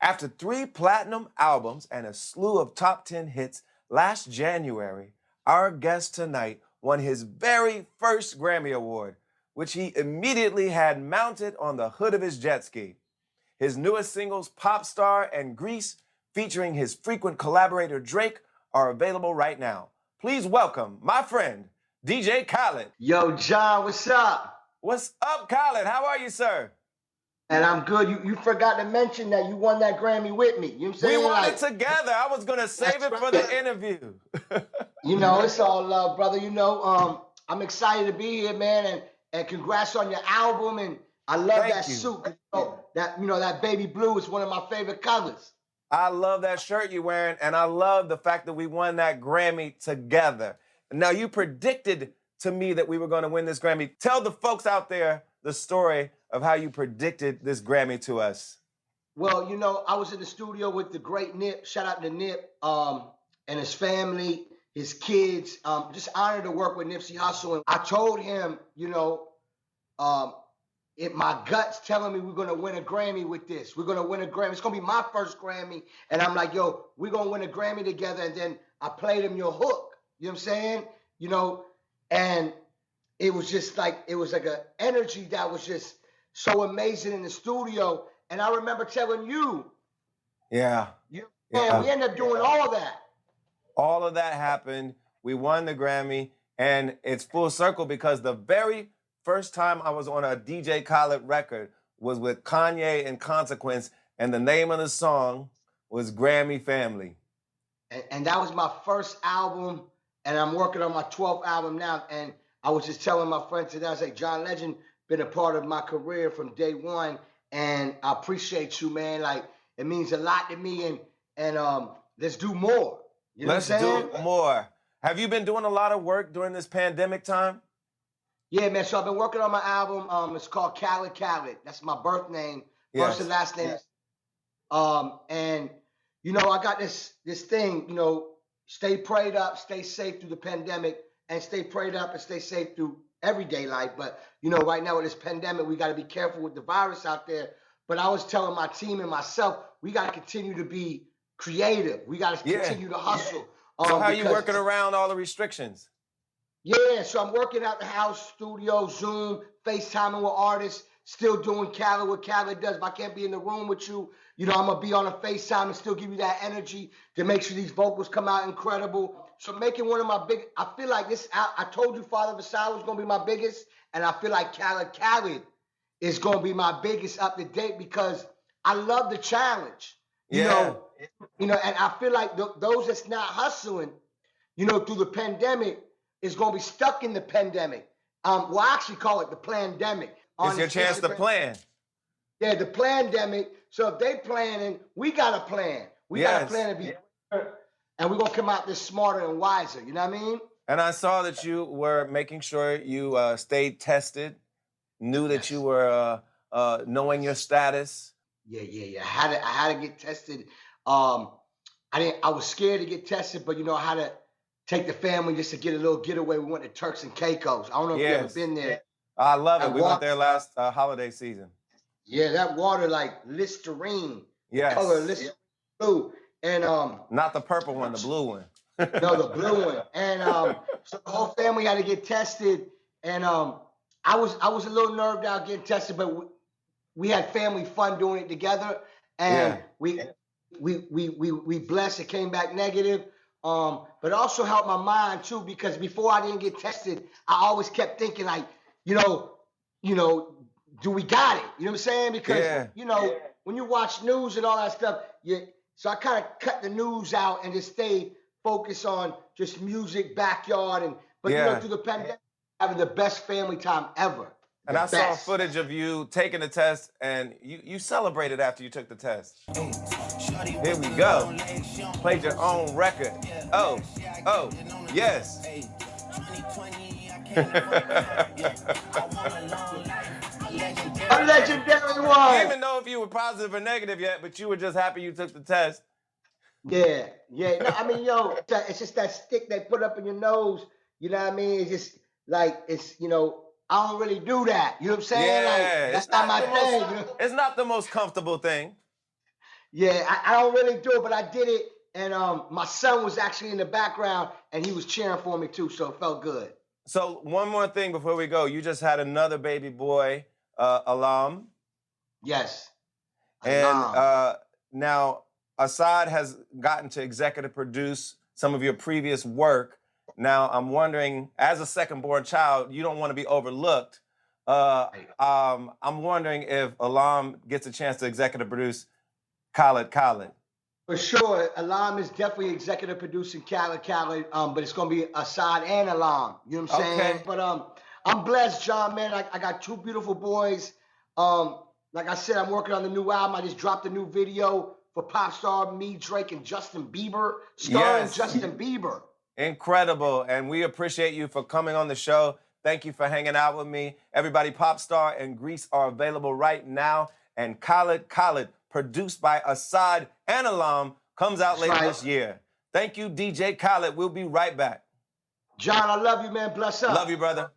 After 3 platinum albums and a slew of top 10 hits last January, our guest tonight won his very first Grammy Award, which he immediately had mounted on the hood of his jet ski. His newest singles, Pop Star and Grease, featuring his frequent collaborator Drake, are available right now. Please welcome my friend, DJ Khaled. Yo, John, what's up? What's up, Khaled? How are you, sir? And I'm good. You forgot to mention that you won that Grammy with me. You know what I'm We saying? won it together. I was going to save it for the interview. It's all love, brother. I'm excited to be here, man. And congrats on your album. And I love Thank that you. suit. That baby blue is one of my favorite colors. I love that shirt you're wearing, and I love the fact that we won that Grammy together. Now, you predicted to me that we were going to win this Grammy. Tell the folks out there the story of how you predicted this Grammy to us. Well, I was in the studio with the great Nip. Shout out to Nip and his family, his kids. Just honored to work with Nipsey Hussle. And I told him, my gut's telling me we're going to win a Grammy with this. We're going to win a Grammy. It's going to be my first Grammy. And I'm like, yo, we're going to win a Grammy together. And then I played him your hook. You know what I'm saying? And it was just like, it was like an energy that was just so amazing in the studio. And I remember telling you. Yeah. We ended up doing all that. All of that happened. We won the Grammy. And it's full circle because the very first time I was on a DJ Khaled record was with Kanye and Consequence. And the name of the song was Grammy Family. And that was my first album. And I'm working on my 12th album now. And I was just telling my friend today, I was like, John Legend been a part of my career from day one. And I appreciate you, man. Like, it means a lot to me. And let's do more. You know Let's what I'm saying? do more. Have you been doing a lot of work during this pandemic time? Yeah, man. So I've been working on my album. It's called Khaled. That's my birth name. Yes. First and last name. And I got this thing, stay prayed up, stay safe through the pandemic, and stay prayed up and stay safe through everyday life. But right now with this pandemic, we got to be careful with the virus out there. But I was telling my team and myself, we got to continue to be creative. We got to continue to hustle. So how are you working around all the restrictions? Yeah, so I'm working out the house, studio, Zoom, FaceTiming with artists, still doing Khaled what Khaled does. If I can't be in the room with you, I'm going to be on a FaceTime and still give you that energy to make sure these vocals come out incredible. So making one of my big, I feel like this, I told you Father Versailles was going to be my biggest, and I feel like Khaled is going to be my biggest up to date because I love the challenge. And I feel like those that's not hustling, through the pandemic is going to be stuck in the pandemic. Well, I actually call it the plandemic. It's your chance to plan. Yeah, the plandemic. So if they planning, we got a plan. We got a plan to be better, and we're going to come out this smarter and wiser. You know what I mean? And I saw that you were making sure you stayed tested, knew that you were knowing your status. Yeah. I had to get tested. I was scared to get tested, but I had to take the family just to get a little getaway. We went to Turks and Caicos. I don't know if you've ever been there. I love it. We went there last holiday season. Yeah, that water like Listerine. Yes. Color Listerine blue. And not the purple one, the blue one. No, the blue one. And so the whole family had to get tested. And I was a little nerved out getting tested, but we had family fun doing it together. And we blessed. It came back negative. But also helped my mind too, because before I didn't get tested, I always kept thinking like, do we got it? You know what I'm saying? Because when you watch news and all that stuff, so I kind of cut the news out and just stayed focused on just music, backyard, but through the pandemic, having the best family time ever. And I saw footage of you taking the test, and you celebrated after you took the test. Here we go. Played your own record. Oh, yes. A legendary one. I didn't even know if you were positive or negative yet, but you were just happy you took the test. Yeah. No, I mean, it's just that stick they put up in your nose. You know what I mean? It's just like, I don't really do that. You know what I'm saying? Yeah, like, that's not my thing. It's not the most comfortable thing. Yeah, I don't really do it, but I did it. And my son was actually in the background, and he was cheering for me too, so it felt good. So one more thing before we go. You just had another baby boy, Alam. Yes, And alarm. now Assad has gotten to executive produce some of your previous work. Now I'm wondering, as a second-born child, you don't want to be overlooked. I'm wondering if Alam gets a chance to executive produce Khaled. For sure, Alarm is definitely executive producing Khaled, but it's gonna be Assad and Alarm. You know what I'm saying? Okay. But I'm blessed, John, man. I got two beautiful boys. Like I said, I'm working on the new album. I just dropped a new video for pop star me, Drake, and Justin Bieber, starring Yes. Justin Bieber. Incredible. And we appreciate you for coming on the show. Thank you for hanging out with me. Everybody, Popstar and Grease are available right now. And Khaled, produced by Assad and Alam, comes out That's later right. this year. Thank you, DJ Khaled. We'll be right back. John, I love you, man. Bless up. Love you, brother.